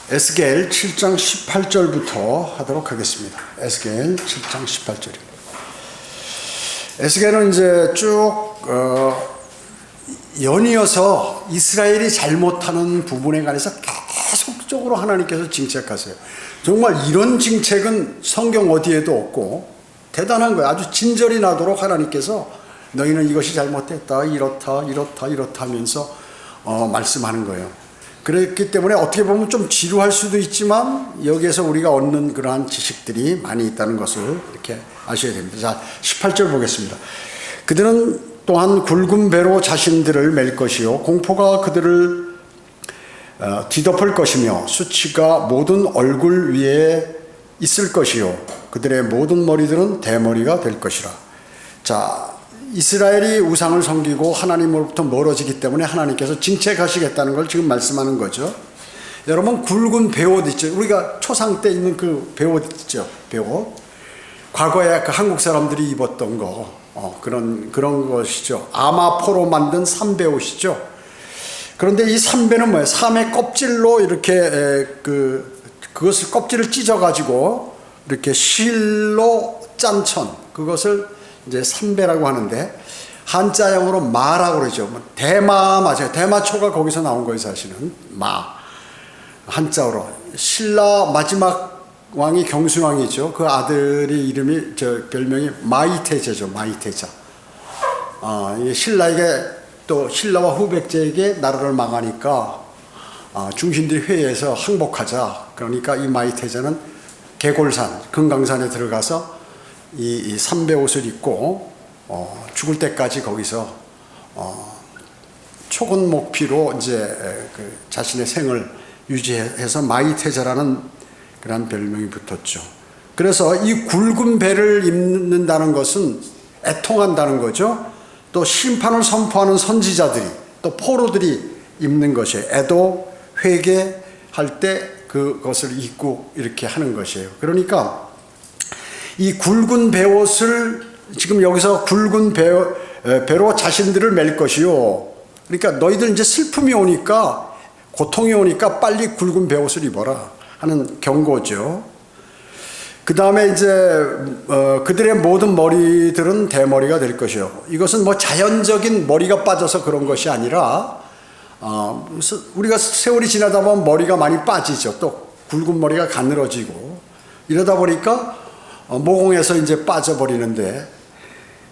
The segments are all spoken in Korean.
에스겔 7장 18절부터 하도록 하겠습니다. 에스겔 7장 18절입니다. 에스겔은 이제 쭉 연이어서 이스라엘이 잘못하는 부분에 관해서 계속적으로 하나님께서 징책하세요. 정말 이런 징책은 성경 어디에도 없고 대단한 거예요. 아주 진절이 나도록 하나님께서 너희는 이것이 잘못됐다, 이렇다 하면서 말씀하는 거예요. 그렇기 때문에 어떻게 보면 좀 지루할 수도 있지만 여기에서 우리가 얻는 그러한 지식들이 많이 있다는 것을 이렇게 아셔야 됩니다. 자, 18절 보겠습니다. 그들은 또한 굵은 배로 자신들을 맬 것이요 공포가 그들을 뒤덮을 것이며 수치가 모든 얼굴 위에 있을 것이요 그들의 모든 머리들은 대머리가 될 것이라. 자, 이스라엘이 우상을 섬기고 하나님으로부터 멀어지기 때문에 하나님께서 징책하시겠다는 걸 지금 말씀하는 거죠. 여러분, 굵은 배옷 있죠. 우리가 초상 때 있는 그 배옷 있죠. 배옷. 과거에 그 한국 사람들이 입었던 거, 그런 것이죠. 아마포로 만든 삼배옷이죠. 그런데 이 삼배는 뭐예요? 삼의 껍질로 이렇게 그것을 껍질을 찢어가지고 이렇게 실로 짠 천, 그것을 이제 삼배라고 하는데 한자형으로 마라고 그러죠. 대마 맞아요. 대마초가 거기서 나온 거예요, 사실은. 마. 한자어로. 신라 마지막 왕이 경순왕이죠. 그 아들이 이름이 별명이 마이태자죠. 마이태자. 신라에게 또 신라와 후백제에게 나라를 망하니까 중신들이 회의해서 항복하자. 그러니까 이 마이태자는 개골산, 금강산에 들어가서 이 삼배옷을 입고 죽을 때까지 거기서 초건 목피로 이제 자신의 생을 유지해서 마이태자라는 그런 별명이 붙었죠. 그래서 이 굵은 배를 입는다는 것은 애통한다는 거죠. 또 심판을 선포하는 선지자들이 또 포로들이 입는 것이에요. 애도 회개할 때 그것을 입고 이렇게 하는 것이에요. 그러니까 이 굵은 배옷을 지금 여기서 굵은 배로 자신들을 맬 것이요. 그러니까 너희들 이제 슬픔이 오니까 고통이 오니까 빨리 굵은 배옷을 입어라 하는 경고죠. 그 다음에 이제 그들의 모든 머리들은 대머리가 될 것이요. 이것은 뭐 자연적인 머리가 빠져서 그런 것이 아니라 우리가 세월이 지나다 보면 머리가 많이 빠지죠. 또 굵은 머리가 가늘어지고 이러다 보니까 모공에서 이제 빠져버리는데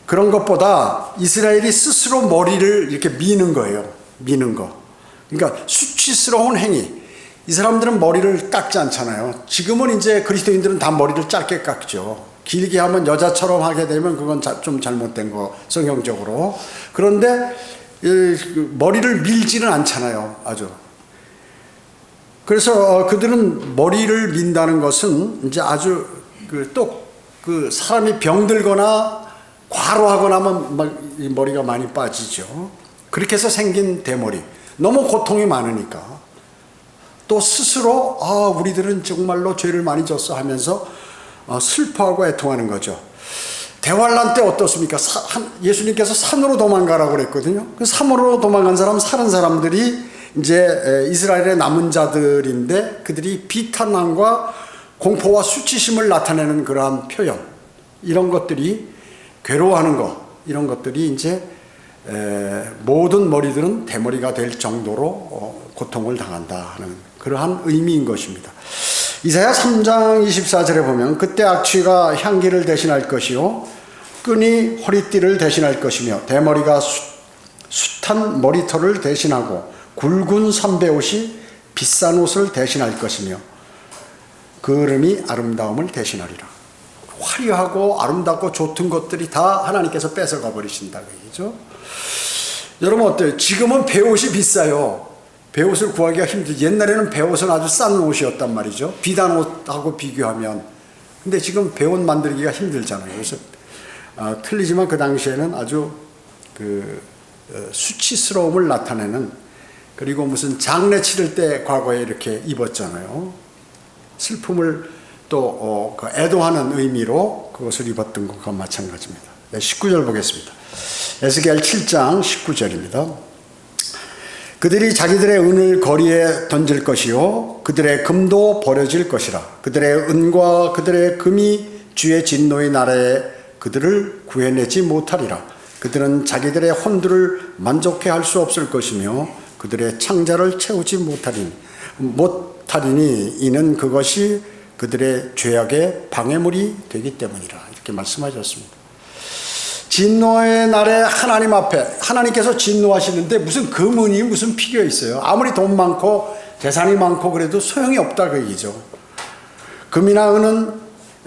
그런 것보다 이스라엘이 스스로 머리를 이렇게 미는 거예요. 미는 거. 그러니까 수치스러운 행위. 이 사람들은 머리를 깎지 않잖아요. 지금은 이제 그리스도인들은 다 머리를 짧게 깎죠. 길게 하면 여자처럼 하게 되면 그건 좀 잘못된 거, 성경적으로. 그런데 머리를 밀지는 않잖아요. 아주. 그래서 그들은 머리를 민다는 것은 이제 아주 사람이 병들거나 과로하거나 하면 막 이 머리가 많이 빠지죠. 그렇게 해서 생긴 대머리. 너무 고통이 많으니까. 또 스스로 우리들은 정말로 죄를 많이 졌어 하면서 슬퍼하고 애통하는 거죠. 대환란 때 어떻습니까? 예수님께서 산으로 도망가라고 그랬거든요. 그 산으로 도망간 사른 사람들이 이제 이스라엘의 남은 자들인데 그들이 비탄함과 공포와 수치심을 나타내는 그러한 표현, 이런 것들이 괴로워하는 것, 이런 것들이 이제 모든 머리들은 대머리가 될 정도로 고통을 당한다 하는 그러한 의미인 것입니다. 이사야 3장 24절에 보면 그때 악취가 향기를 대신할 것이요 끈이 허리띠를 대신할 것이며 대머리가 숱한 머리털을 대신하고 굵은 삼배옷이 비싼 옷을 대신할 것이며 그름이 아름다움을 대신하리라. 화려하고 아름답고 좋던 것들이 다 하나님께서 뺏어가 버리신다 그 얘기죠. 여러분 어때요? 지금은 배옷이 비싸요. 배옷을 구하기가 힘들죠. 옛날에는 배옷은 아주 싼 옷이었단 말이죠. 비단 옷하고 비교하면. 근데 지금 배옷 만들기가 힘들잖아요. 그래서 틀리지만 그 당시에는 아주 수치스러움을 나타내는, 그리고 무슨 장례 치를 때 과거에 이렇게 입었잖아요. 슬픔을 또 애도하는 의미로 그것을 입었던 것과 마찬가지입니다. 네, 19절 보겠습니다. 에스겔 7장 19절입니다. 그들이 자기들의 은을 거리에 던질 것이요 그들의 금도 버려질 것이라. 그들의 은과 그들의 금이 주의 진노의 날에 그들을 구해내지 못하리라. 그들은 자기들의 혼들을 만족해 할 수 없을 것이며 그들의 창자를 채우지 못하리니 이는 그것이 그들의 죄악의 방해물이 되기 때문이라. 이렇게 말씀하셨습니다. 진노의 날에 하나님 앞에 하나님께서 진노하시는데 무슨 금은이 무슨 필요 있어요? 아무리 돈 많고 재산이 많고 그래도 소용이 없다 그 얘기죠. 금이나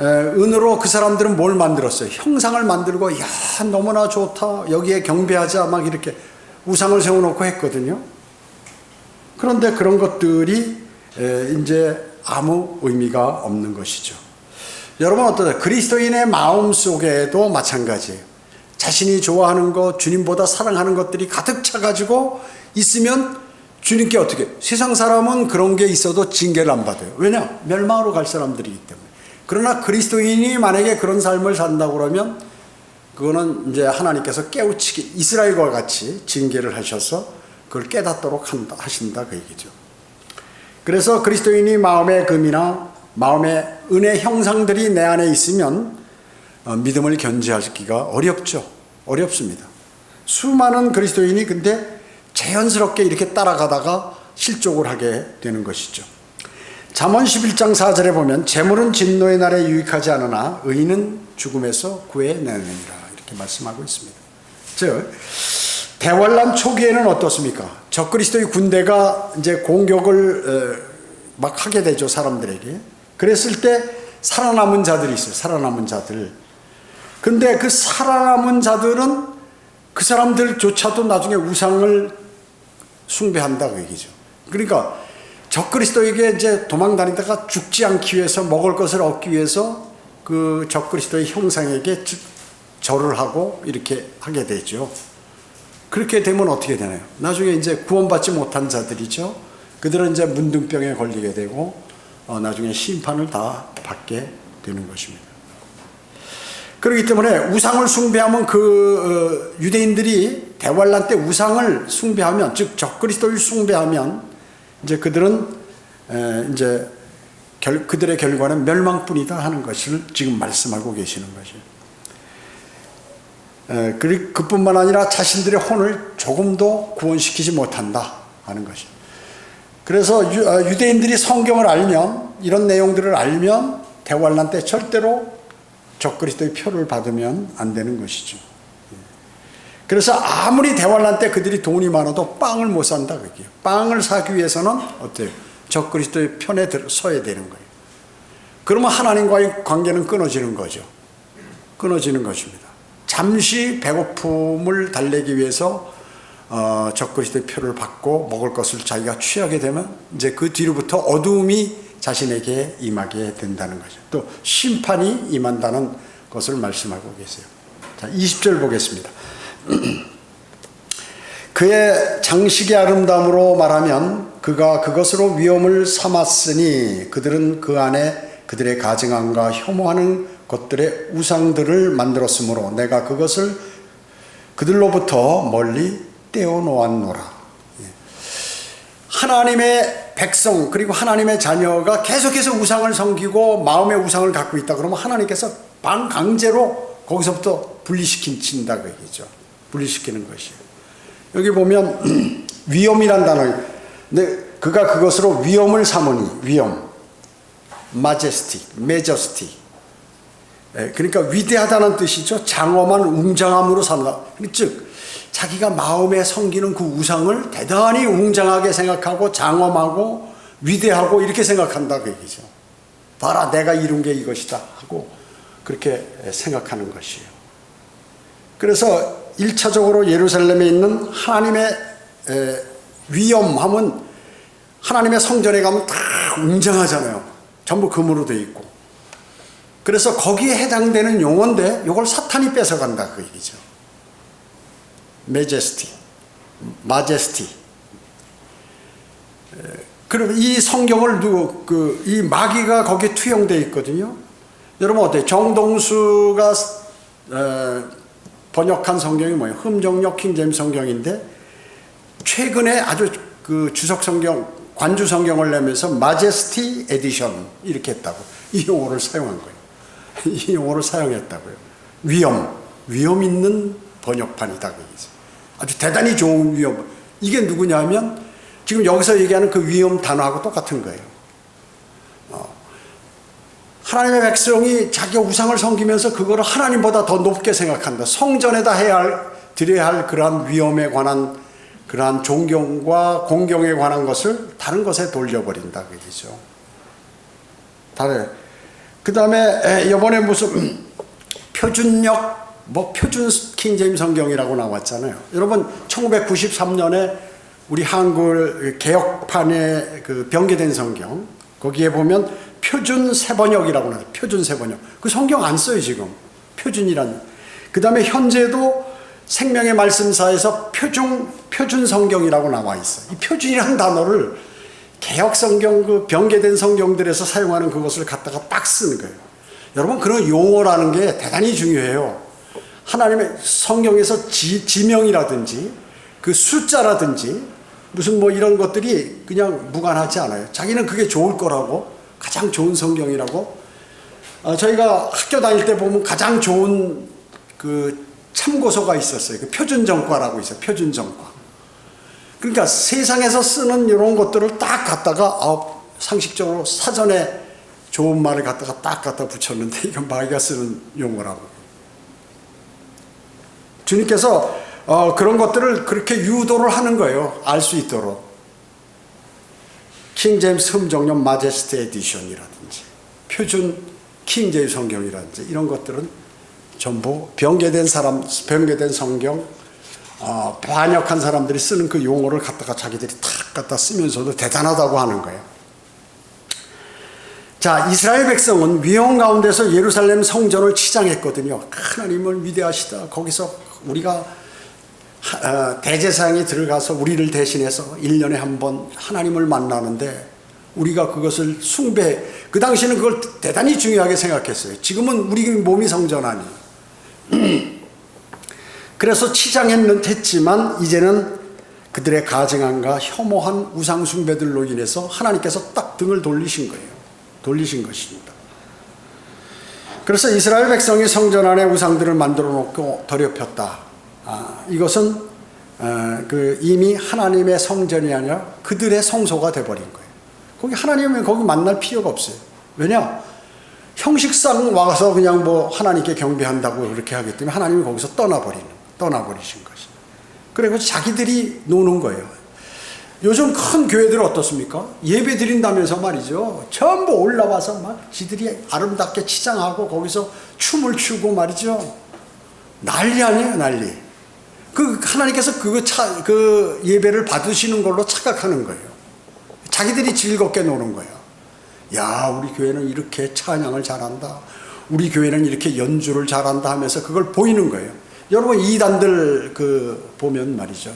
은으로 그 사람들은 뭘 만들었어요? 형상을 만들고 야 너무나 좋다 여기에 경배하자 막 이렇게 우상을 세워놓고 했거든요. 그런데 그런 것들이 이제 아무 의미가 없는 것이죠. 여러분 어떠세요? 그리스도인의 마음 속에도 마찬가지예요. 자신이 좋아하는 것, 주님보다 사랑하는 것들이 가득 차가지고 있으면 주님께 어떻게? 세상 사람은 그런 게 있어도 징계를 안 받아요. 왜냐? 멸망으로 갈 사람들이기 때문에. 그러나 그리스도인이 만약에 그런 삶을 산다고 그러면 그거는 이제 하나님께서 깨우치기, 이스라엘과 같이 징계를 하셔서 그걸 깨닫도록 하신다 그 얘기죠. 그래서 그리스도인이 마음의 금이나 마음의 은의 형상들이 내 안에 있으면 믿음을 견지하기가 어렵습니다. 수많은 그리스도인이 근데 자연스럽게 이렇게 따라가다가 실족을 하게 되는 것이죠. 잠언 11장 4절에 보면 재물은 진노의 날에 유익하지 않으나 의인은 죽음에서 구해내느니라 이렇게 말씀하고 있습니다. 즉 대환란 초기에는 어떻습니까? 적그리스도의 군대가 이제 공격을 막 하게 되죠, 사람들에게. 그랬을 때 살아남은 자들이 있어요. 살아남은 자들. 근데 그 살아남은 자들은 그 사람들조차도 나중에 우상을 숭배한다 그 얘기죠. 그러니까 적그리스도에게 이제 도망다니다가 죽지 않기 위해서 먹을 것을 얻기 위해서 그 적그리스도의 형상에게 절을 하고 이렇게 하게 되죠. 그렇게 되면 어떻게 되나요? 나중에 이제 구원받지 못한 자들이죠. 그들은 이제 문둥병에 걸리게 되고 나중에 심판을 다 받게 되는 것입니다. 그렇기 때문에 우상을 숭배하면 유대인들이 대환란 때 우상을 숭배하면 즉 적그리스도를 숭배하면 이제 그들은 이제 그들의 결과는 멸망뿐이다 하는 것을 지금 말씀하고 계시는 것이에요. 그뿐만 아니라 자신들의 혼을 조금도 구원시키지 못한다 하는 것이에요. 그래서 유대인들이 성경을 알면 이런 내용들을 알면 대환란 때 절대로 적그리스도의 표를 받으면 안 되는 것이죠. 그래서 아무리 대환란 때 그들이 돈이 많아도 빵을 못 산다 그게요. 빵을 사기 위해서는 어때요? 적그리스도의 편에 서야 되는 거예요. 그러면 하나님과의 관계는 끊어지는 거죠. 끊어지는 것입니다. 잠시 배고픔을 달래기 위해서 적그리스도의 표를 받고 먹을 것을 자기가 취하게 되면 이제 그 뒤로부터 어두움이 자신에게 임하게 된다는 거죠. 또 심판이 임한다는 것을 말씀하고 계세요. 자, 20절 보겠습니다. 그의 장식의 아름다움으로 말하면 그가 그것으로 위험을 삼았으니 그들은 그 안에 그들의 가증함과 혐오하는 것들의 우상들을 만들었으므로 내가 그것을 그들로부터 멀리 떼어놓았노라. 하나님의 백성 그리고 하나님의 자녀가 계속해서 우상을 섬기고 마음의 우상을 갖고 있다 그러면 하나님께서 반강제로 거기서부터 분리시킨다 그 얘기죠. 분리시키는 것이에요. 여기 보면 위엄이란 단어, 근데 그가 그것으로 위엄을 삼으니 위엄, majesty, 그러니까 위대하다는 뜻이죠. 장엄한 웅장함으로 산다. 즉 자기가 마음에 섬기는 그 우상을 대단히 웅장하게 생각하고 장엄하고 위대하고 이렇게 생각한다 그 얘기죠. 봐라 내가 이룬 게 이것이다 하고 그렇게 생각하는 것이에요. 그래서 1차적으로 예루살렘에 있는 하나님의 위엄하면 하나님의 성전에 가면 다 웅장하잖아요. 전부 금으로 되어 있고. 그래서 거기에 해당되는 용어인데 이걸 사탄이 뺏어간다 그 얘기죠. majesty. 그럼 이 성경을 이 마귀가 거기에 투영되어 있거든요. 여러분 어때요? 정동수가 번역한 성경이 뭐예요? 흠정역 킹제임스 성경인데 최근에 아주 그 주석 성경, 관주 성경을 내면서 마제스티 에디션 이렇게 했다고. 이 용어를 사용한 거예요. 이 용어를 사용했다고요. 위험 있는 번역판이다. 아주 대단히 좋은 위험. 이게 누구냐면 지금 여기서 얘기하는 그 위험 단어하고 똑같은 거예요. 하나님의 백성이 자기 우상을 섬기면서 그거를 하나님보다 더 높게 생각한다. 성전에다 드려야 할 그러한 위험에 관한 그러한 존경과 공경에 관한 것을 다른 것에 돌려버린다. 그 얘기죠. 그 다음에 이번에 무슨 표준역, 표준 킹제임 성경이라고 나왔잖아요. 여러분, 1993년에 우리 한글 개혁판의 그 변개된 성경, 거기에 보면 표준 세번역이라고 나와요. 표준 세번역. 그 성경 안 써요, 지금. 표준이란. 그 다음에 현재도 생명의 말씀사에서 표준 성경이라고 나와 있어요. 이 표준이라는 단어를 개혁 성경, 그 변개된 성경들에서 사용하는 그것을 갖다가 딱 쓰는 거예요. 여러분, 그런 용어라는 게 대단히 중요해요. 하나님의 성경에서 지명이라든지 그 숫자라든지 무슨 이런 것들이 그냥 무관하지 않아요. 자기는 그게 좋을 거라고, 가장 좋은 성경이라고. 저희가 학교 다닐 때 보면 가장 좋은 그 참고서가 있었어요. 그 표준정과라고 있어요. 표준정과. 그러니까 세상에서 쓰는 이런 것들을 딱 갖다가 상식적으로 사전에 좋은 말을 갖다가 딱 갖다 붙였는데 이건 마귀가 쓰는 용어라고. 주님께서 그런 것들을 그렇게 유도를 하는 거예요. 알 수 있도록. 킹제임스 흠정용 마제스티 에디션이라든지 표준 킹제임스 성경이라든지 이런 것들은 전부 변개된 성경, 번역한 사람들이 쓰는 그 용어를 갖다가 자기들이 탁 갖다 쓰면서도 대단하다고 하는 거예요. 자, 이스라엘 백성은 위험 가운데서 예루살렘 성전을 치장했거든요. 하나님을 위대하시다. 거기서 우리가 대제사장이 들어가서 우리를 대신해서 1년에 한 번 하나님을 만나는데 우리가 그것을 숭배해. 그 당시에는 그걸 대단히 중요하게 생각했어요. 지금은 우리 몸이 성전 아니에요. 그래서 치장했지만 이제는 그들의 가증함과 혐오한 우상 숭배들로 인해서 하나님께서 딱 등을 돌리신 거예요. 돌리신 것입니다. 그래서 이스라엘 백성이 성전 안에 우상들을 만들어 놓고 더럽혔다. 이것은 이미 하나님의 성전이 아니라 그들의 성소가 돼버린 거예요. 거기 하나님은 거기 만날 필요가 없어요. 왜냐? 형식상 와서 그냥 하나님께 경배한다고 그렇게 하기 때문에 하나님이 거기서 떠나버리신 것이. 그리고 자기들이 노는 거예요. 요즘 큰 교회들은 어떻습니까? 예배 드린다면서 말이죠. 전부 올라와서 막 지들이 아름답게 치장하고 거기서 춤을 추고 말이죠. 난리 아니에요, 난리. 하나님께서 그 예배를 받으시는 걸로 착각하는 거예요. 자기들이 즐겁게 노는 거예요. 야, 우리 교회는 이렇게 찬양을 잘한다. 우리 교회는 이렇게 연주를 잘한다 하면서 그걸 보이는 거예요. 여러분, 이단들 보면 말이죠.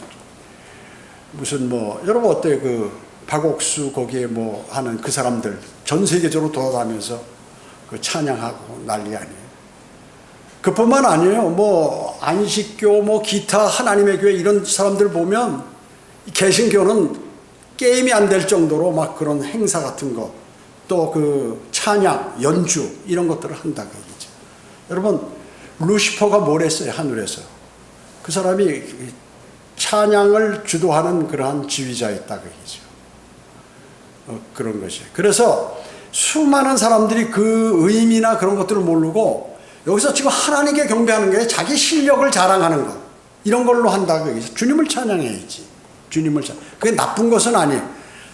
무슨 여러분 어때요? 박옥수 거기에 하는 그 사람들 전 세계적으로 돌아다니면서 찬양하고 난리 아니에요. 그뿐만 아니에요. 안식교, 기타, 하나님의 교회 이런 사람들 보면 개신교는 게임이 안 될 정도로 막 그런 행사 같은 거, 또 찬양, 연주 이런 것들을 한다고 얘기죠. 여러분, 루시퍼가 뭘 했어요? 하늘에서. 그 사람이 찬양을 주도하는 그러한 지휘자였다고 얘기죠. 그런 것이. 그래서 수많은 사람들이 그 의미나 그런 것들을 모르고 여기서 지금 하나님께 경배하는 게 자기 실력을 자랑하는 것, 이런 걸로 한다고 얘기죠. 주님을 찬양해야지. 주님을 찬양. 그게 나쁜 것은 아니에요.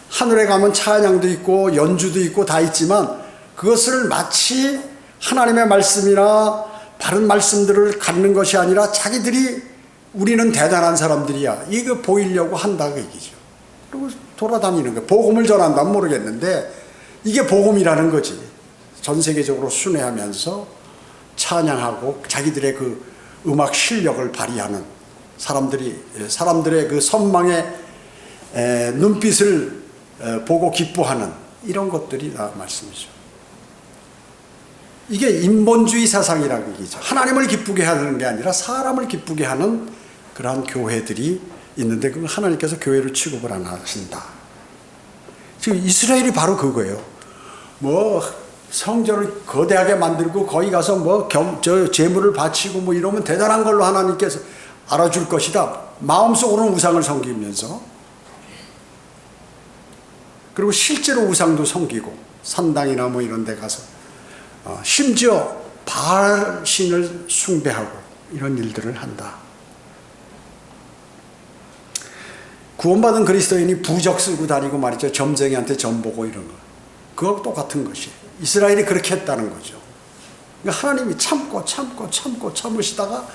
하늘에 가면 찬양도 있고 연주도 있고 다 있지만 그것을 마치 하나님의 말씀이나 바른 말씀들을 갖는 것이 아니라 자기들이 우리는 대단한 사람들이야, 이거 보이려고 한다고 얘기죠. 그리고 돌아다니는 거예요. 복음을 전한다면 모르겠는데 이게 복음이라는 거지. 전 세계적으로 순회하면서 찬양하고 자기들의 그 음악 실력을 발휘하는 사람들의 그 선망의 눈빛을 보고 기뻐하는 이런 것들이 말씀이죠. 이게 인본주의 사상이라고 얘기죠. 하나님을 기쁘게 하는 게 아니라 사람을 기쁘게 하는 그러한 교회들이 있는데 그걸 하나님께서 교회로 취급을 안 하신다. 지금 이스라엘이 바로 그거예요. 뭐 성전을 거대하게 만들고 거기 가서 뭐 제물을 바치고 뭐 이러면 대단한 걸로 하나님께서 알아줄 것이다. 마음속으로는 우상을 섬기면서, 그리고 실제로 우상도 섬기고 산당이나 뭐 이런 데 가서 심지어 바알 신을 숭배하고 이런 일들을 한다. 구원받은 그리스도인이 부적 쓰고 다니고 말이죠. 점쟁이한테 점 보고 이런 거. 그거 똑같은 것이에요. 이스라엘이 그렇게 했다는 거죠. 그러니까 하나님이 참으시다가,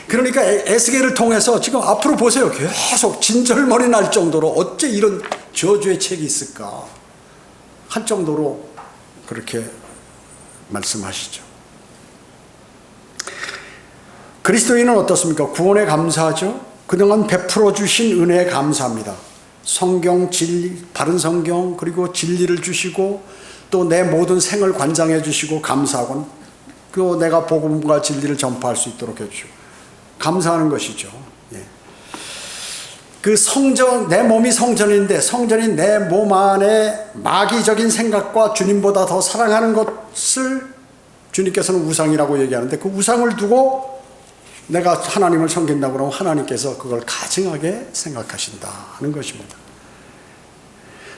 그러니까 에스겔을 통해서 지금 앞으로 보세요. 계속 진절머리 날 정도로 어째 이런 저주의 책이 있을까 할 정도로 그렇게 말씀하시죠. 그리스도인은 어떻습니까? 구원에 감사하죠. 그동안 베풀어 주신 은혜에 감사합니다. 성경, 진리, 바른 성경, 그리고 진리를 주시고 또 내 모든 생을 관장해 주시고 감사하고, 또 내가 복음과 진리를 전파할 수 있도록 해주시고 감사하는 것이죠. 예. 그 성전, 내 몸이 성전인데 성전인 내 몸 안에 마귀적인 생각과 주님보다 더 사랑하는 것을 주님께서는 우상이라고 얘기하는데, 그 우상을 두고 내가 하나님을 섬긴다고 그러면 하나님께서 그걸 가증하게 생각하신다 하는 것입니다.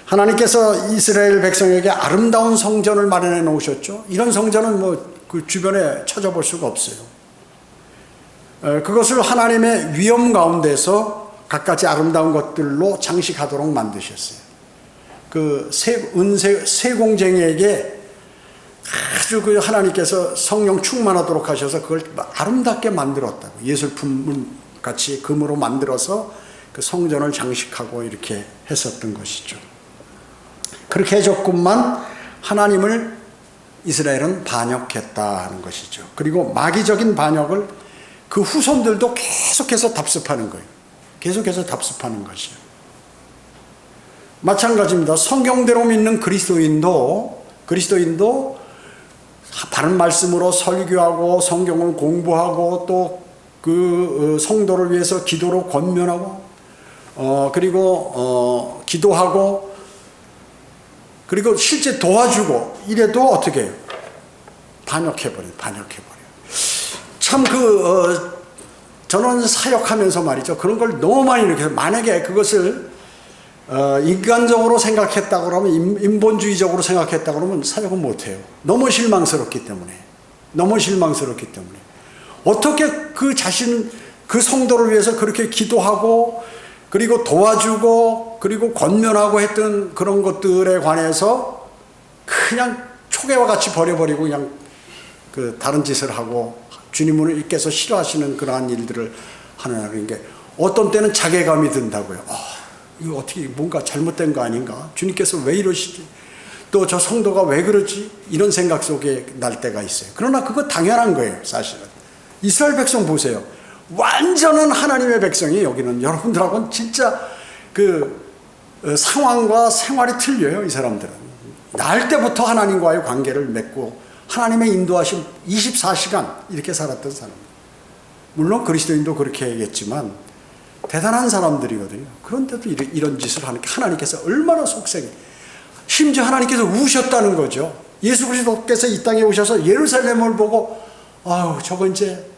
하나님께서 이스라엘 백성에게 아름다운 성전을 마련해 놓으셨죠. 이런 성전은 뭐 그 주변에 찾아볼 수가 없어요. 그것을 하나님의 위엄 가운데서 갖가지 아름다운 것들로 장식하도록 만드셨어요. 그 세공쟁이에게 아주 그 하나님께서 성령 충만하도록 하셔서 그걸 아름답게 만들었다고. 예술품 같이 금으로 만들어서 그 성전을 장식하고 이렇게 했었던 것이죠. 그렇게 해줬건만 하나님을 이스라엘은 반역했다 하는 것이죠. 그리고 마귀적인 반역을 그 후손들도 계속해서 답습하는 거예요. 계속해서 답습하는 것이에요. 마찬가지입니다. 성경대로 믿는 그리스도인도 바른 말씀으로 설교하고 성경을 공부하고 또 그 성도를 위해서 기도로 권면하고 그리고 기도하고 그리고 실제 도와주고 이래도 어떻게 해요? 반역해버려요. 참 저는 사역하면서 말이죠. 그런 걸 너무 많이 이렇게, 만약에 그것을 인간적으로 생각했다고 그러면, 인본주의적으로 생각했다고 그러면 사역은 못해요. 너무 실망스럽기 때문에. 어떻게 그 성도를 위해서 그렇게 기도하고 그리고 도와주고 그리고 권면하고 했던 그런 것들에 관해서 그냥 초계와 같이 버려버리고 그냥 그 다른 짓을 하고 주님께서 싫어하시는 그러한 일들을 하는 게, 어떤 때는 자괴감이 든다고요. 이거 어떻게 뭔가 잘못된 거 아닌가? 주님께서 왜 이러시지? 또 저 성도가 왜 그러지? 이런 생각 속에 날 때가 있어요. 그러나 그거 당연한 거예요, 사실은. 이스라엘 백성 보세요. 완전한 하나님의 백성이, 여기는 여러분들하고는 진짜 그 상황과 생활이 틀려요. 이 사람들은 날 때부터 하나님과의 관계를 맺고 하나님의 인도하심 24시간 이렇게 살았던 사람. 물론 그리스도인도 그렇게 하겠지만 대단한 사람들이거든요. 그런데도 이런 짓을 하는 게 하나님께서 얼마나 속상해. 심지어 하나님께서 우셨다는 거죠. 예수 그리스도께서 이 땅에 오셔서 예루살렘을 보고 아유 저거 이제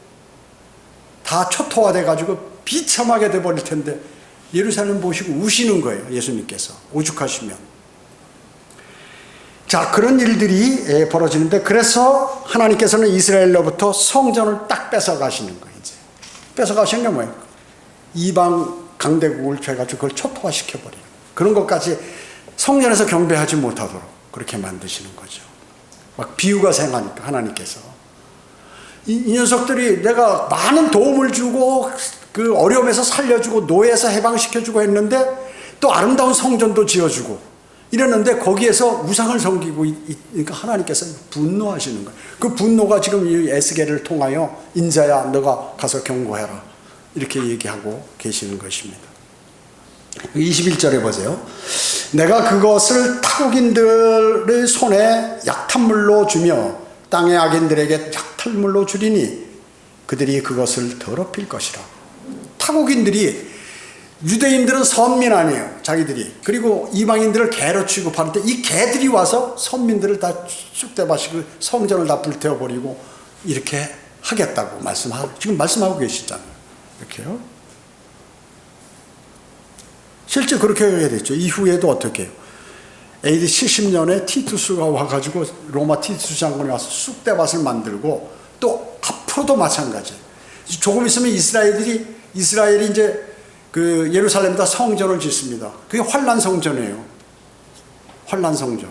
다 초토화돼 가지고 비참하게 돼버릴 텐데 예루살렘 보시고 우시는 거예요. 예수님께서 오죽하시면. 자, 그런 일들이 벌어지는데, 그래서 하나님께서는 이스라엘로부터 성전을 딱 뺏어가시는 거예요. 이제 뺏어가시는 게 뭐예요? 이방 강대국을 해가지고 그걸 초토화시켜버리는, 그런 것까지 성전에서 경배하지 못하도록 그렇게 만드시는 거죠. 막 비유가 생하니까 하나님께서 이 녀석들이 내가 많은 도움을 주고 그 어려움에서 살려주고 노예에서 해방시켜주고 했는데 또 아름다운 성전도 지어주고 이랬는데 거기에서 우상을 섬기고 그러니까 하나님께서 분노하시는 거예요. 그 분노가 지금 이 에스겔을 통하여 인자야 너가 가서 경고해라 이렇게 얘기하고 계시는 것입니다. 21절에 보세요. 내가 그것을 타국인들의 손에 약탈물로 주며 땅의 악인들에게 약탈물로 주리니 그들이 그것을 더럽힐 것이라. 타국인들이 유대인들은 선민 아니에요, 자기들이. 그리고 이방인들을 개로 취급하는데 이 개들이 와서 선민들을 다 쑥대밭이고 성전을 다 불태워버리고 이렇게 하겠다고 지금 말씀하고 계시잖아요. 이렇게요. 실제 그렇게 하게 됐죠. 이후에도 어떻게 해요? AD 70년에 티투스가 와가지고 로마 티투스 장군이 와서 쑥대밭을 만들고 또 앞으로도 마찬가지예요. 조금 있으면 이스라엘이 이제 그 예루살렘에다 성전을 짓습니다. 그게 환란 성전이에요. 환란 성전.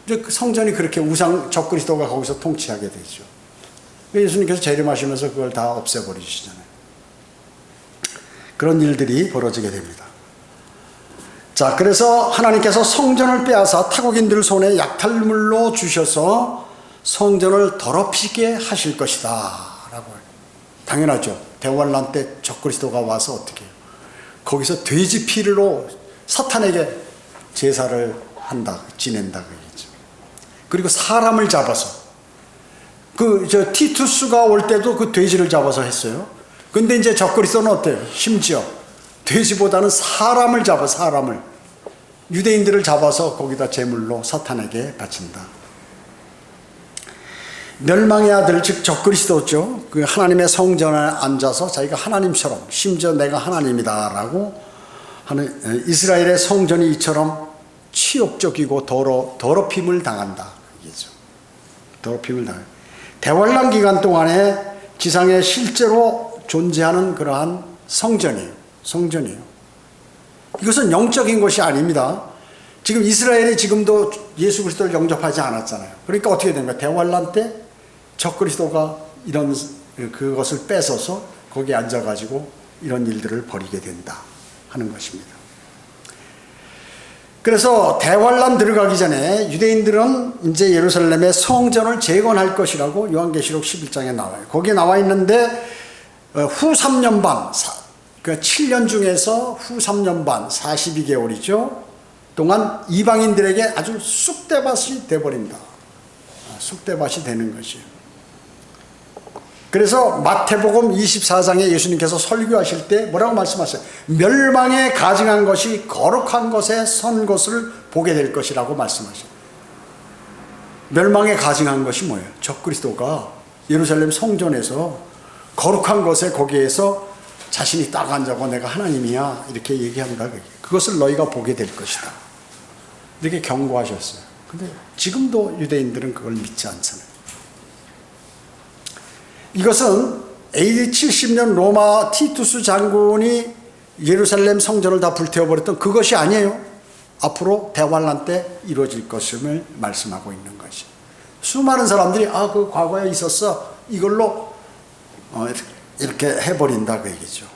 이제 그 성전이 그렇게 적그리스도가 거기서 통치하게 되죠. 예수님께서 재림하시면서 그걸 다 없애버리시잖아요. 그런 일들이 벌어지게 됩니다. 자, 그래서 하나님께서 성전을 빼앗아 타국인들 손에 약탈물로 주셔서 성전을 더럽히게 하실 것이다 라고 해요. 당연하죠. 대환란 때 적그리스도가 와서 어떻게 해요? 거기서 돼지 피로 사탄에게 제사를 지낸다 그러겠죠. 그리고 사람을 잡아서 티투스가 올 때도 그 돼지를 잡아서 했어요. 근데 이제 적그리스도는 어때요? 심지어 돼지보다는 사람을 유대인들을 잡아서 거기다 제물로 사탄에게 바친다. 멸망의 아들 즉 적그리스도죠. 그 하나님의 성전에 앉아서 자기가 하나님처럼 심지어 내가 하나님이다 라고 하는 이스라엘의 성전이 이처럼 치욕적이고 더럽힘을 당한다. 이게죠. 더럽힘을 당해. 대환란 기간 동안에 지상에 실제로 존재하는 그러한 성전이에요. 이것은 영적인 것이 아닙니다. 지금 이스라엘이 지금도 예수 그리스도를 영접하지 않았잖아요. 그러니까 어떻게 됩니까? 대환란 때 적그리스도가 그것을 뺏어서 거기에 앉아가지고 이런 일들을 벌이게 된다 하는 것입니다. 그래서 대환란 들어가기 전에 유대인들은 이제 예루살렘의 성전을 재건할 것이라고 요한계시록 11장에 나와요. 거기에 나와 있는데 후 3년 반, 그 7년 중에서 후 3년 반, 42개월이죠. 동안 이방인들에게 아주 쑥대밭이 돼버린다. 쑥대밭이 되는 것이에요. 그래서 마태복음 24장에 예수님께서 설교하실 때 뭐라고 말씀하세요? 멸망에 가증한 것이 거룩한 것에 선 것을 보게 될 것이라고 말씀하셔요. 멸망에 가증한 것이 뭐예요? 적그리스도가 예루살렘 성전에서 거룩한 것에 거기에서 자신이 딱 앉아고 내가 하나님이야 이렇게 얘기한다. 그것을 너희가 보게 될 것이다. 이렇게 경고하셨어요. 근데 지금도 유대인들은 그걸 믿지 않잖아요. 이것은 AD 70년 로마 티투스 장군이 예루살렘 성전을 다 불태워버렸던 그것이 아니에요. 앞으로 대환란 때 이루어질 것임을 말씀하고 있는 것이. 수많은 사람들이 그 과거에 있었어 이걸로 이렇게 해버린다 그 얘기죠.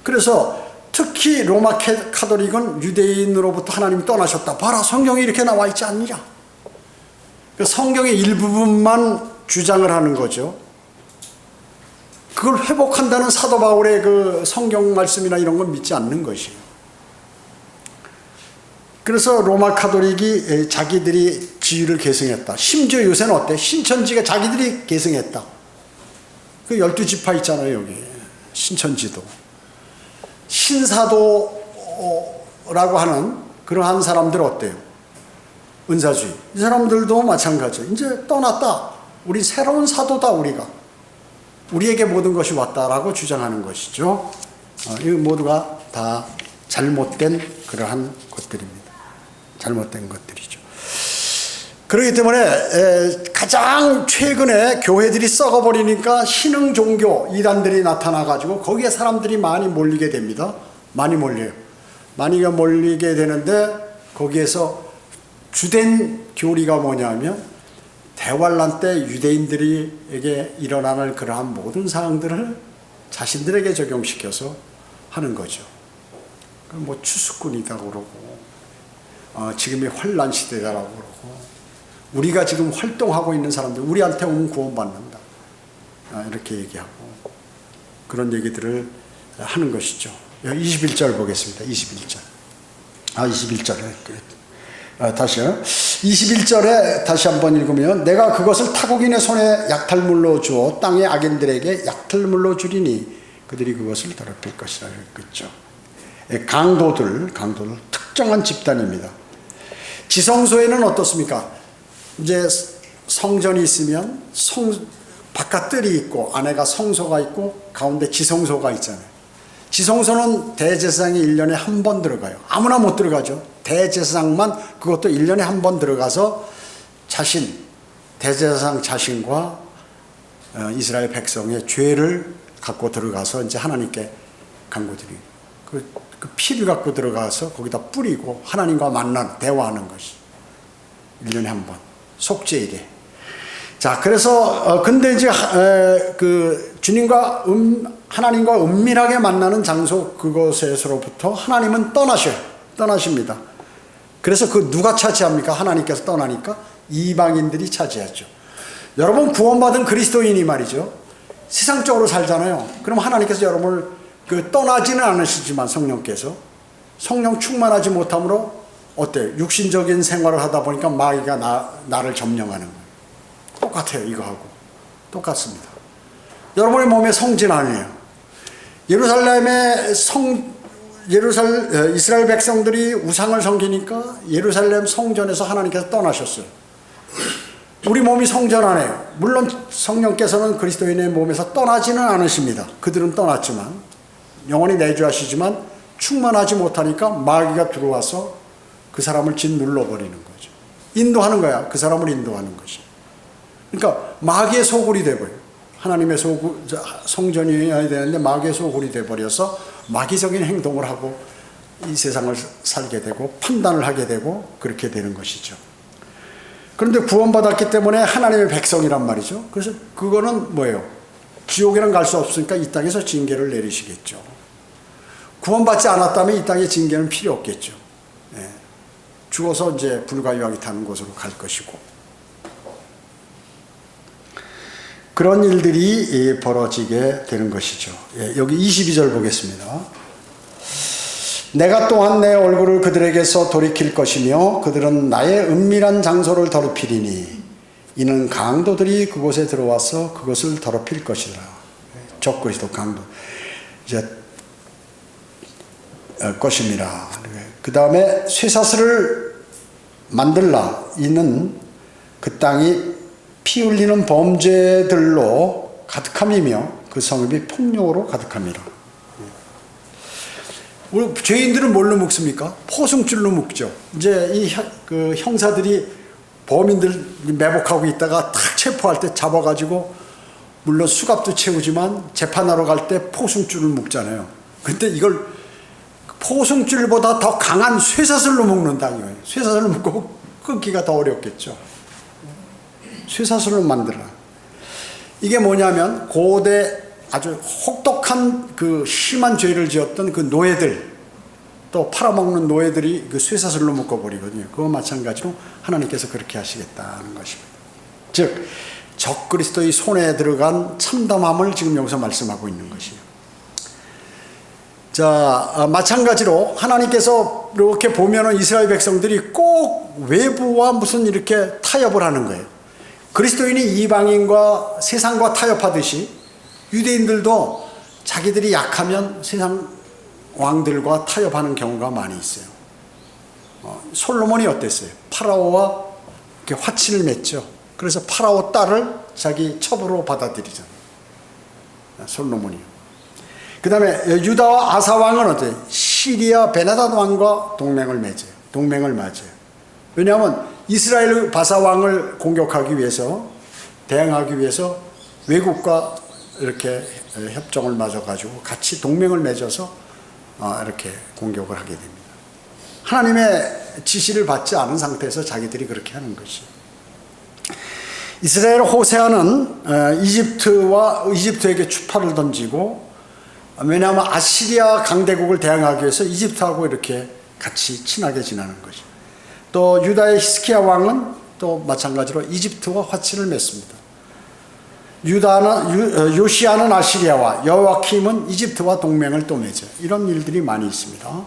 그래서 특히 로마 카톨릭은 유대인으로부터 하나님이 떠나셨다. 봐라 성경에 이렇게 나와 있지 않느냐. 성경의 일부분만 주장을 하는 거죠. 그걸 회복한다는 사도 바울의 그 성경 말씀이나 이런 건 믿지 않는 것이에요. 그래서 로마 카톨릭이 자기들이 지위를 계승했다. 심지어 요새는 어때? 신천지가 자기들이 계승했다. 그 12지파 있잖아요 여기. 신천지도. 신사도라고 하는 그러한 사람들 어때요? 은사주의. 이 사람들도 마찬가지예요. 이제 떠났다. 우리 새로운 사도다 우리가. 우리에게 모든 것이 왔다라고 주장하는 것이죠. 이 모두가 다 잘못된 그러한 것들입니다. 잘못된 것들이죠. 그렇기 때문에 가장 최근에 교회들이 썩어버리니까 신흥 종교 이단들이 나타나가지고 거기에 사람들이 많이 몰리게 됩니다. 많이 몰려요. 많이 몰리게 되는데 거기에서 주된 교리가 뭐냐면 대환란 때 유대인들에게 일어나는 그러한 모든 사항들을 자신들에게 적용시켜서 하는 거죠. 뭐 추수꾼이다 그러고 지금이 환란 시대다라고 그러고 우리가 지금 활동하고 있는 사람들 우리한테 오면 구원받는다 이렇게 얘기하고 그런 얘기들을 하는 것이죠. 21절 보겠습니다. 21절. 21절에 다시요. 21절에 다시 한번 읽으면 내가 그것을 타국인의 손에 약탈물로 주어 땅의 악인들에게 약탈물로 주리니 그들이 그것을 더럽힐 것이라 그랬죠. 강도들 특정한 집단입니다. 지성소에는 어떻습니까? 이제 성전이 있으면 바깥뜰이 있고 안에가 성소가 있고 가운데 지성소가 있잖아요. 지성소는 대제사장이 1년에 한 번 들어가요. 아무나 못 들어가죠. 대제사장만 그것도 1년에 한 번 들어가서 대제사장 자신과 이스라엘 백성의 죄를 갖고 들어가서 이제 하나님께 간구드리고 그 피를 갖고 들어가서 거기다 뿌리고 하나님과 대화하는 것이 1년에 한 번 속죄일에. 자, 그래서 근데 이제 주님과 하나님과 은밀하게 만나는 장소 그곳에서로부터 하나님은 떠나십니다. 그래서 누가 차지합니까? 하나님께서 떠나니까 이방인들이 차지하죠. 여러분 구원받은 그리스도인이 말이죠. 세상적으로 살잖아요. 그럼 하나님께서 여러분을 떠나지는 않으시지만 성령 충만하지 못함으로 어때요? 육신적인 생활을 하다 보니까 마귀가 나를 점령하는 거예요. 똑같아요. 이거하고 똑같습니다. 여러분의 몸에 성전 아니에요. 이스라엘 백성들이 우상을 섬기니까 예루살렘 성전에서 하나님께서 떠나셨어요. 우리 몸이 성전 안에요. 물론 성령께서는 그리스도인의 몸에서 떠나지는 않으십니다. 그들은 떠났지만 영원히 내주하시지만 충만하지 못하니까 마귀가 들어와서 그 사람을 짓눌러버리는 거죠. 인도하는 거야. 그 사람을 인도하는 것이. 그러니까 마귀의 소굴이 돼버려요. 하나님의 성전이어야 되는데 마귀의 소굴이 돼버려서 마귀적인 행동을 하고 이 세상을 살게 되고 판단을 하게 되고 그렇게 되는 것이죠. 그런데 구원받았기 때문에 하나님의 백성이란 말이죠. 그래서 그거는 뭐예요? 지옥에는 갈 수 없으니까 이 땅에서 징계를 내리시겠죠. 구원받지 않았다면 이 땅의 징계는 필요 없겠죠. 예. 죽어서 이제 불과 유황이 타는 곳으로 갈 것이고. 그런 일들이 벌어지게 되는 것이죠. 예, 여기 22절 보겠습니다. 내가 또한 내 얼굴을 그들에게서 돌이킬 것이며 그들은 나의 은밀한 장소를 더럽히리니 이는 강도들이 그곳에 들어와서 그것을 더럽힐 것이라. 적그리스도 강도 이제 것입니다. 그 다음에 쇠사슬을 만들라. 이는 그 땅이 피 흘리는 범죄들로 가득함이며 그 성읍이 폭력으로 가득함이라. 우리 죄인들은 뭘로 묶습니까? 포승줄로 묶죠. 이제 형사들이 범인들 매복하고 있다가 탁 체포할 때 잡아가지고 물론 수갑도 채우지만 재판하러 갈 때 포승줄을 묶잖아요. 근데 이걸 포승줄보다 더 강한 쇠사슬로 묶는다 이거예요. 쇠사슬로 묶고 끊기가 더 어렵겠죠. 쇠사슬로 만들어. 이게 뭐냐면 고대 아주 혹독한 심한 죄를 지었던 노예들 또 팔아먹는 노예들이 쇠사슬로 묶어버리거든요. 그거 마찬가지로 하나님께서 그렇게 하시겠다는 것입니다. 즉 적그리스도의 손에 들어간 참담함을 지금 여기서 말씀하고 있는 것이에요. 자, 마찬가지로 하나님께서 이렇게 보면은 이스라엘 백성들이 꼭 외부와 무슨 이렇게 타협을 하는 거예요. 그리스도인이 이방인과 세상과 타협하듯이 유대인들도 자기들이 약하면 세상 왕들과 타협하는 경우가 많이 있어요. 솔로몬이 어땠어요? 파라오와 이렇게 화친을 맺죠. 그래서 파라오 딸을 자기 첩으로 받아들이잖아요. 솔로몬이요. 그 다음에 유다와 아사 왕은 어때요? 시리아 베나닷 왕과 동맹을 맺어요. 왜냐하면 이스라엘 바사 왕을 공격하기 위해서 대항하기 위해서 외국과 이렇게 협정을 맺어가지고 같이 동맹을 맺어서 이렇게 공격을 하게 됩니다. 하나님의 지시를 받지 않은 상태에서 자기들이 그렇게 하는 것이. 이스라엘 호세아는 이집트에게 추파를 던지고 왜냐하면 아시리아 강대국을 대항하기 위해서 이집트하고 이렇게 같이 친하게 지내는 것이. 또 유다의 히스기야 왕은 또 마찬가지로 이집트와 화친을 맺습니다. 요시아는 아시리아와 여호야킴은 이집트와 동맹을 또 맺어요. 이런 일들이 많이 있습니다.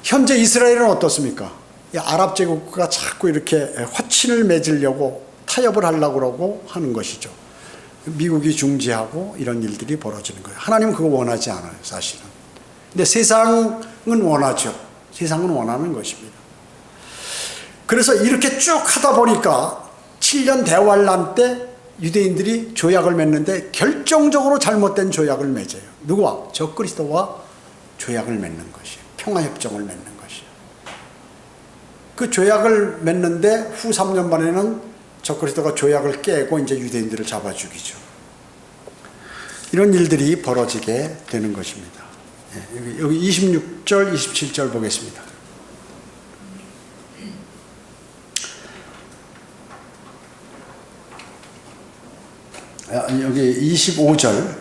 현재 이스라엘은 어떻습니까? 아랍 제국과 자꾸 이렇게 화친을 맺으려고 타협을 하려고 그러고 하는 것이죠. 미국이 중지하고 이런 일들이 벌어지는 거예요. 하나님은 그거 원하지 않아요, 사실은. 근데 세상 원하죠. 세상은 원하는 것입니다. 그래서 이렇게 쭉 하다 보니까 7년 대환란 때 유대인들이 조약을 맺는데 결정적으로 잘못된 조약을 맺어요. 누구와? 적그리스도와 조약을 맺는 것이에요. 평화협정을 맺는 것이에요. 그 조약을 맺는데 후 3년 만에는 적그리스도가 조약을 깨고 이제 유대인들을 잡아 죽이죠. 이런 일들이 벌어지게 되는 것입니다. 여기 26절, 27절 보겠습니다. 여기 25절.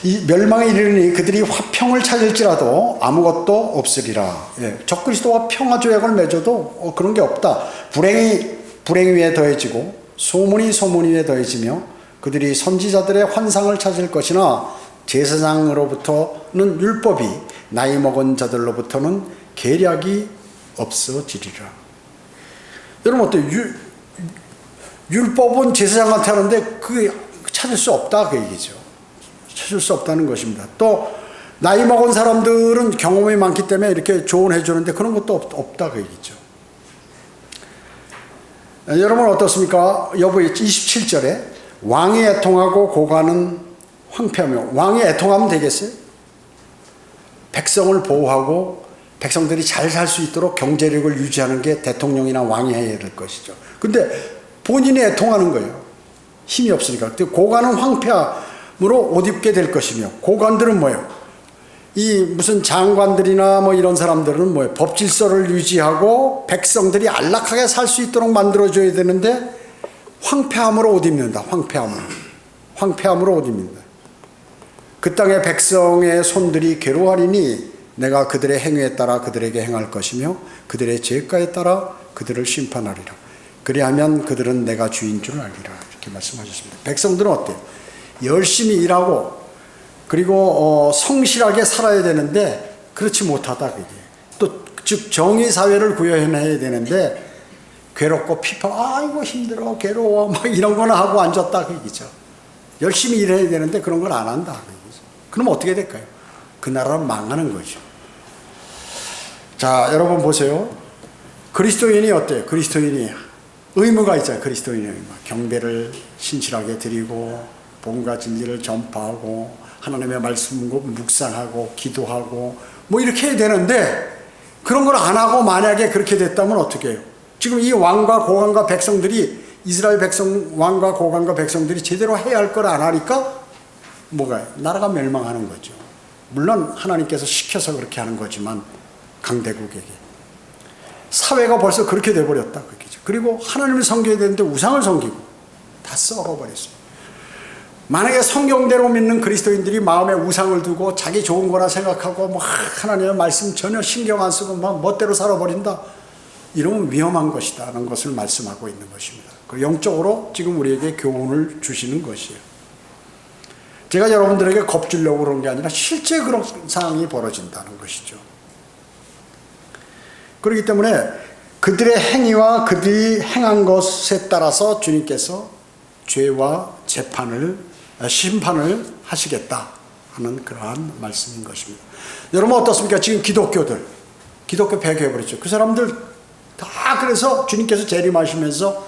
이 멸망에 이르니 그들이 화평을 찾을지라도 아무것도 없으리라. 적그리스도와 평화조약을 맺어도 그런 게 없다. 불행이 위에 더해지고 소문이 위에 더해지며 그들이 선지자들의 환상을 찾을 것이나 제사장으로부터는 율법이 나이 먹은 자들로부터는 계략이 없어지리라. 여러분 어때요? 율법은 제사장한테 하는데 그게 찾을 수 없다 그 얘기죠. 찾을 수 없다는 것입니다. 또 나이 먹은 사람들은 경험이 많기 때문에 이렇게 조언해 주는데 그런 것도 없다 그 얘기죠. 여러분 어떻습니까? 여보 27절에 왕이 애통하고 고관은 황폐하며. 왕이 애통하면 되겠어요? 백성을 보호하고 백성들이 잘 살 수 있도록 경제력을 유지하는 게 대통령이나 왕이 해야 될 것이죠. 근데 본인이 애통하는 거예요. 힘이 없으니까. 고관은 황폐함으로 옷 입게 될 것이며. 고관들은 뭐예요? 이 무슨 장관들이나 뭐 이런 사람들은 뭐예요? 법 질서를 유지하고 백성들이 안락하게 살 수 있도록 만들어줘야 되는데 황폐함으로 옷 입는다. 황폐함으로 옷 입는다. 그 땅의 백성의 손들이 괴로워하리니 내가 그들의 행위에 따라 그들에게 행할 것이며 그들의 죄가에 따라 그들을 심판하리라. 그리하면 그들은 내가 주인 줄 알리라. 이렇게 말씀하셨습니다. 백성들은 어때요? 열심히 일하고 그리고 성실하게 살아야 되는데 그렇지 못하다. 그게 또 즉 정의사회를 구현해야 되는데 괴롭고 아이고 힘들어 괴로워 막 이런 거나 하고 앉았다 그 얘기죠. 열심히 일해야 되는데 그런 걸 안 한다 그 얘기죠. 그럼 어떻게 될까요? 그 나라는 망하는 거죠. 자 여러분 보세요. 그리스도인이 어때요? 그리스도인이 의무가 있잖아요. 그리스도인의 의무. 경배를 신실하게 드리고 복음과 진리를 전파하고 하나님의 말씀 묵상하고 기도하고 뭐 이렇게 해야 되는데 그런 걸 안 하고 만약에 그렇게 됐다면 어떻게 해요? 지금 이 왕과 고관과 백성들이 이스라엘 왕과 고관과 백성들이 제대로 해야 할 걸 안 하니까 뭐가요? 나라가 멸망하는 거죠. 물론 하나님께서 시켜서 그렇게 하는 거지만 강대국에게 사회가 벌써 그렇게 돼버렸다 그 얘기죠. 그리고 하나님을 섬겨야 되는데 우상을 섬기고 다 썩어버렸어요. 만약에 성경대로 믿는 그리스도인들이 마음에 우상을 두고 자기 좋은 거라 생각하고 뭐 하나님의 말씀 전혀 신경 안 쓰고 막 멋대로 살아버린다. 이러면 위험한 것이다라는 것을 말씀하고 있는 것입니다. 그리고 영적으로 지금 우리에게 교훈을 주시는 것이에요. 제가 여러분들에게 겁주려고 그런 게 아니라 실제 그런 상황이 벌어진다는 것이죠. 그렇기 때문에 그들의 행위와 그들이 행한 것에 따라서 주님께서 죄와 심판을 하시겠다 하는 그러한 말씀인 것입니다. 여러분 어떻습니까? 지금 기독교 폐교해버렸죠. 그 사람들 다 그래서 주님께서 재림하시면서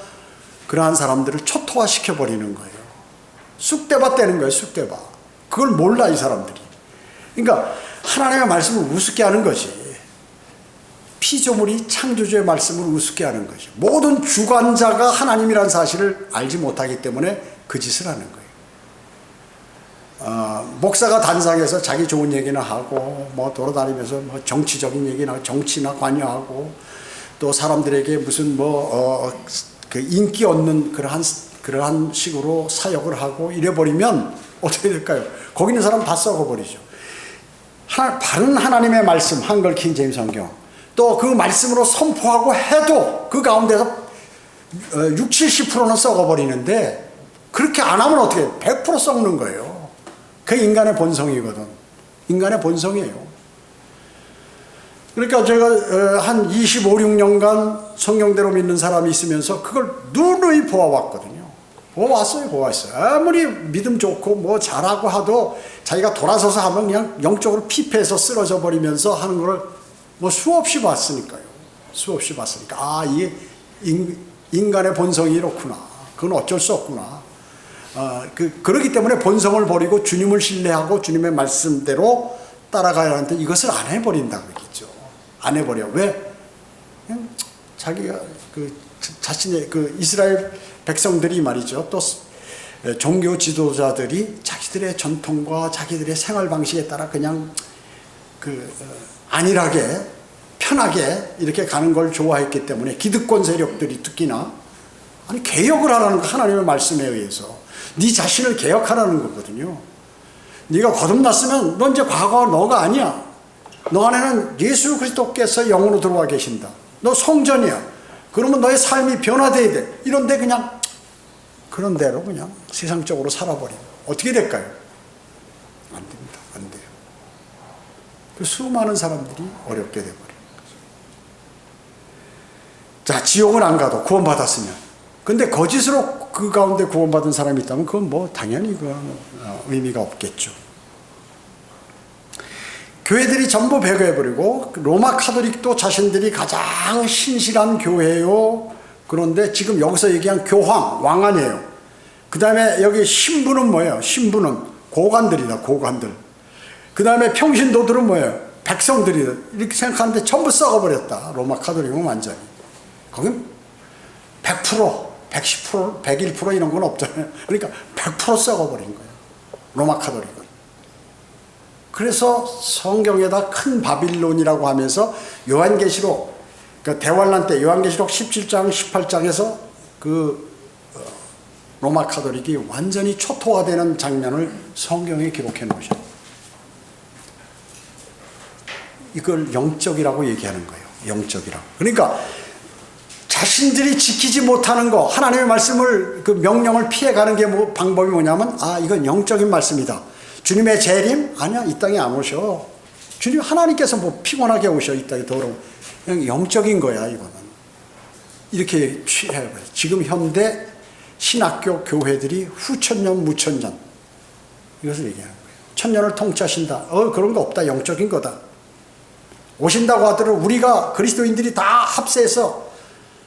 그러한 사람들을 초토화시켜버리는 거예요. 쑥대밭 떼는 거예요. 쑥대밭. 그걸 몰라 이 사람들이. 그러니까 하나님의 말씀을 우습게 하는 거지. 피조물이 창조주의 말씀을 우습게 하는 거죠. 모든 주관자가 하나님이라는 사실을 알지 못하기 때문에 그 짓을 하는 거예요. 목사가 단상에서 자기 좋은 얘기나 하고 뭐 돌아다니면서 뭐 정치적인 얘기나 정치나 관여하고 또 사람들에게 무슨 그 인기 얻는 그러한 식으로 사역을 하고 이래버리면 어떻게 될까요? 거기 있는 사람 다 썩어버리죠. 바른 하나님의 말씀, 한글 킹제임스 성경 또 그 말씀으로 선포하고 해도 그 가운데서 60-70%는 썩어버리는데 그렇게 안 하면 어떻게 해요? 100% 썩는 거예요. 그 인간의 본성이거든. 인간의 본성이에요. 그러니까 제가 한 25, 6년간 성경대로 믿는 사람이 있으면서 그걸 누누이 보아왔거든요. 보았어요. 아무리 믿음 좋고 뭐 잘하고 하도 자기가 돌아서서 하면 그냥 영적으로 피폐해서 쓰러져 버리면서 하는 걸 뭐 수없이 봤으니까요. 수없이 봤으니까 아, 이게 인간의 본성이 이렇구나. 그건 어쩔 수 없구나. 그렇기 때문에 본성을 버리고 주님을 신뢰하고 주님의 말씀대로 따라가야 하는데 이것을 안 해버린다고 얘기죠. 안 해버려. 왜? 그냥 자기가 자신의 이스라엘 백성들이 말이죠. 또 종교 지도자들이 자기들의 전통과 자기들의 생활 방식에 따라 그냥 안일하게 편하게 이렇게 가는 걸 좋아했기 때문에 기득권 세력들이 특히나 개혁을 하라는 거 하나님의 말씀에 의해서 네 자신을 개혁하라는 거거든요. 네가 거듭났으면 넌 이제 과거가 너가 아니야. 너 안에는 예수 그리스도께서 영으로 들어와 계신다. 너 성전이야. 그러면 너의 삶이 변화돼야 돼. 이런데 그냥 그런 대로 그냥 세상적으로 살아버리면 어떻게 될까요? 안 됩니다. 안 돼요. 그 수많은 사람들이 어렵게 돼버려요. 자, 지옥은 안 가도 구원받았으면. 근데 거짓으로 그 가운데 구원받은 사람이 있다면 그건 뭐 당연히 의미가 없겠죠. 교회들이 전부 배교해버리고 로마 카톨릭도 자신들이 가장 신실한 교회요. 그런데 지금 여기서 얘기한 교황, 왕아니에요. 그 다음에 여기 신부는 뭐예요? 신부는 고관들이다. 고관들. 그 다음에 평신도들은 뭐예요? 백성들이다. 이렇게 생각하는데 전부 썩어버렸다. 로마 카톨릭은 완전히. 거긴 100%, 110%, 101% 이런 건 없잖아요. 그러니까 100% 썩어버린 거예요. 로마 카톨릭은. 그래서 성경에다 큰 바빌론이라고 하면서 요한계시록, 대환란 때 요한계시록 17장, 18장에서 로마 카톨릭이 완전히 초토화되는 장면을 성경에 기록해 놓으셨어요. 이걸 영적이라고 얘기하는 거예요. 영적이라고. 그러니까 자신들이 지키지 못하는 거, 하나님의 말씀을 명령을 피해가는 게 방법이 뭐냐면 이건 영적인 말씀이다. 주님의 재림? 아니야, 이 땅에 안 오셔. 주님 하나님께서 뭐 피곤하게 오셔, 이 땅에 더러워. 그냥 영적인 거야, 이거는. 이렇게 취해요. 지금 현대 신학교 교회들이 후천년, 무천년 이것을 얘기하는 거예요. 천년을 통치하신다. 그런 거 없다. 영적인 거다. 오신다고 하더라도 우리가 그리스도인들이 다 합세해서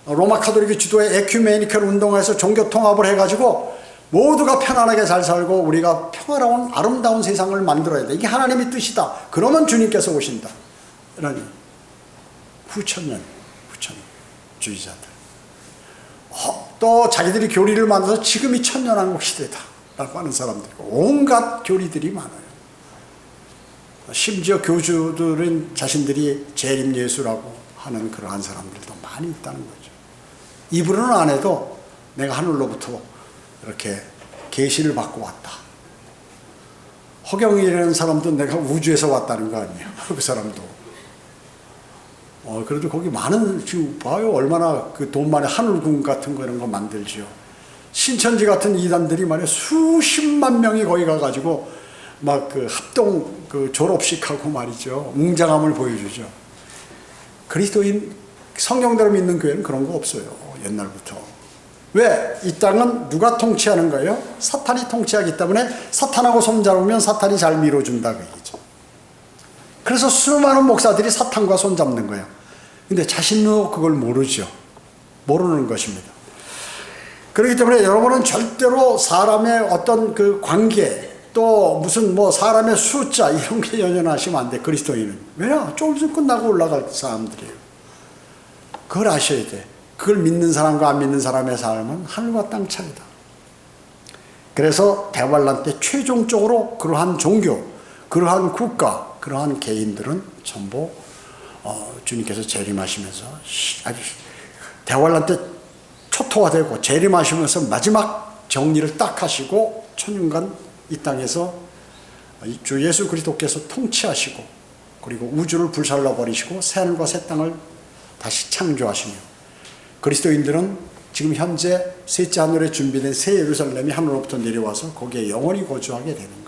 로마 카톨릭이 주도의 에큐메니컬 운동에서 종교 통합을 해가지고 모두가 편안하게 잘 살고 우리가 평화로운 아름다운 세상을 만들어야 돼. 이게 하나님의 뜻이다. 그러면 주님께서 오신다. 이러니 후천년 주의자들. 또 자기들이 교리를 만들어서 지금이 천년왕국 시대다 라고 하는 사람들이 온갖 교리들이 많아요. 심지어 교주들은 자신들이 재림 예수라고 하는 그러한 사람들도 많이 있다는 거죠. 입으로는 안 해도 내가 하늘로부터 이렇게 계시를 받고 왔다. 허경이라는 사람도 내가 우주에서 왔다는 거 아니에요. 그 사람도. 그래도 거기 많은, 지금 봐요. 얼마나 돈 많이 하늘궁 같은 거 이런 거 만들지요. 신천지 같은 이단들이 말이야 수십만 명이 거기 가가지고 막 합동 졸업식하고 말이죠. 웅장함을 보여주죠. 그리스도인 성경대로 믿는 교회는 그런 거 없어요. 옛날부터. 왜? 이 땅은 누가 통치하는 거예요? 사탄이 통치하기 때문에 사탄하고 손잡으면 사탄이 잘 밀어준다 그 얘기죠. 그래서 수많은 목사들이 사탄과 손잡는 거예요. 근데 자신도 그걸 모르죠. 모르는 것입니다. 그렇기 때문에 여러분은 절대로 사람의 어떤 관계 또 무슨 사람의 숫자 이런 게 연연하시면 안 돼. 그리스도인은. 왜냐? 조금 있으면 끝나고 올라갈 사람들이에요. 그걸 아셔야 돼. 그걸 믿는 사람과 안 믿는 사람의 삶은 하늘과 땅 차이다. 그래서 대환란 때 최종적으로 그러한 종교, 그러한 국가, 그러한 개인들은 전부 주님께서 재림하시면서 아주 대환란 때 초토화되고 재림하시면서 마지막 정리를 딱 하시고 천년간 이 땅에서 주 예수 그리스도께서 통치하시고 그리고 우주를 불살라 버리시고 새하늘과 새 땅을 다시 창조하시며 그리스도인들은 지금 현재 셋째 하늘에 준비된 새 예루살렘이 하늘로부터 내려와서 거기에 영원히 거주하게 되는 거예요.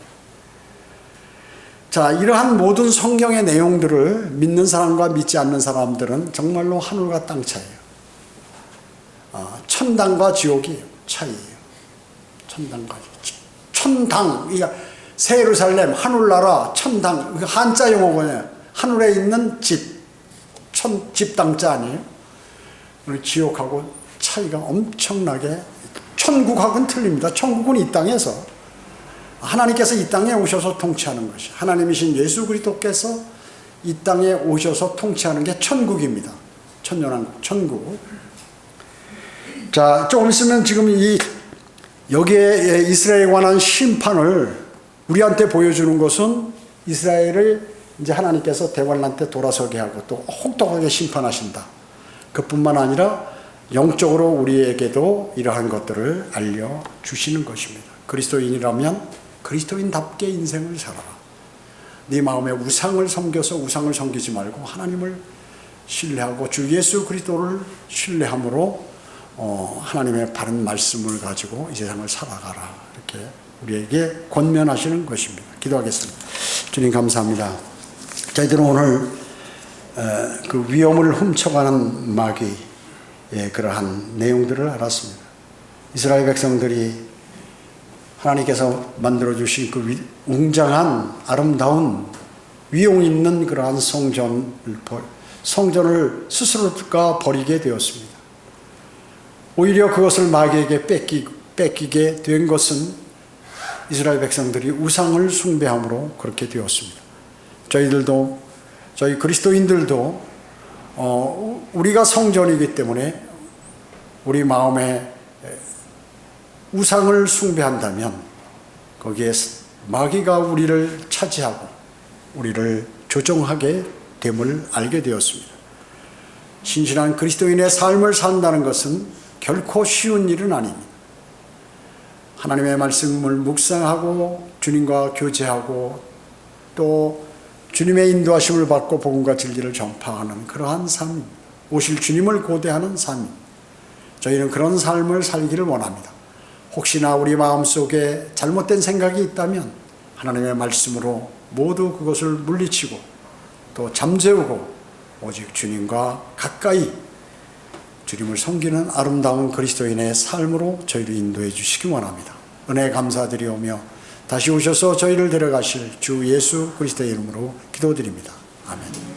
자, 이러한 모든 성경의 내용들을 믿는 사람과 믿지 않는 사람들은 정말로 하늘과 땅 차이예요. 천당과 지옥이 차이예요. 천당까지. 천당, 이게 새 예루살렘, 하늘나라, 천당, 한자 용어거든요. 하늘에 있는 집, 집당자 아니에요? 지옥하고 차이가 엄청나게, 천국하고는 틀립니다. 천국은 이 땅에서, 하나님께서 이 땅에 오셔서 통치하는 것이, 하나님이신 예수 그리스도께서 이 땅에 오셔서 통치하는 게 천국입니다. 천년왕국, 천국. 자, 조금 있으면 지금 여기에 이스라엘에 관한 심판을 우리한테 보여주는 것은 이스라엘을 이제 하나님께서 대환란 때 돌아서게 하고 또 혹독하게 심판하신다. 그뿐만 아니라 영적으로 우리에게도 이러한 것들을 알려주시는 것입니다. 그리스도인이라면 그리스도인답게 인생을 살아라. 네 마음에 우상을 섬겨서 우상을 섬기지 말고 하나님을 신뢰하고 주 예수 그리스도를 신뢰함으로 하나님의 바른 말씀을 가지고 이 세상을 살아가라. 이렇게 우리에게 권면하시는 것입니다. 기도하겠습니다. 주님 감사합니다. 저희들은 오늘 그 위험을 훔쳐가는 마귀의 그러한 내용들을 알았습니다. 이스라엘 백성들이 하나님께서 만들어주신 그 웅장한 아름다운 위용 있는 그러한 성전을 스스로가 버리게 되었습니다. 오히려 그것을 마귀에게 뺏기게 된 것은 이스라엘 백성들이 우상을 숭배함으로 그렇게 되었습니다. 저희 그리스도인들도 우리가 성전이기 때문에 우리 마음에 우상을 숭배한다면 거기에 마귀가 우리를 차지하고 우리를 조종하게 됨을 알게 되었습니다. 신실한 그리스도인의 삶을 산다는 것은 결코 쉬운 일은 아닙니다. 하나님의 말씀을 묵상하고 주님과 교제하고 또 주님의 인도하심을 받고 복음과 진리를 전파하는 그러한 삶, 오실 주님을 고대하는 삶, 저희는 그런 삶을 살기를 원합니다. 혹시나 우리 마음속에 잘못된 생각이 있다면 하나님의 말씀으로 모두 그것을 물리치고 또 잠재우고 오직 주님과 가까이 주님을 섬기는 아름다운 그리스도인의 삶으로 저희를 인도해 주시기 원합니다. 은혜 감사드리오며 다시 오셔서 저희를 데려가실 주 예수 그리스도의 이름으로 기도드립니다. 아멘.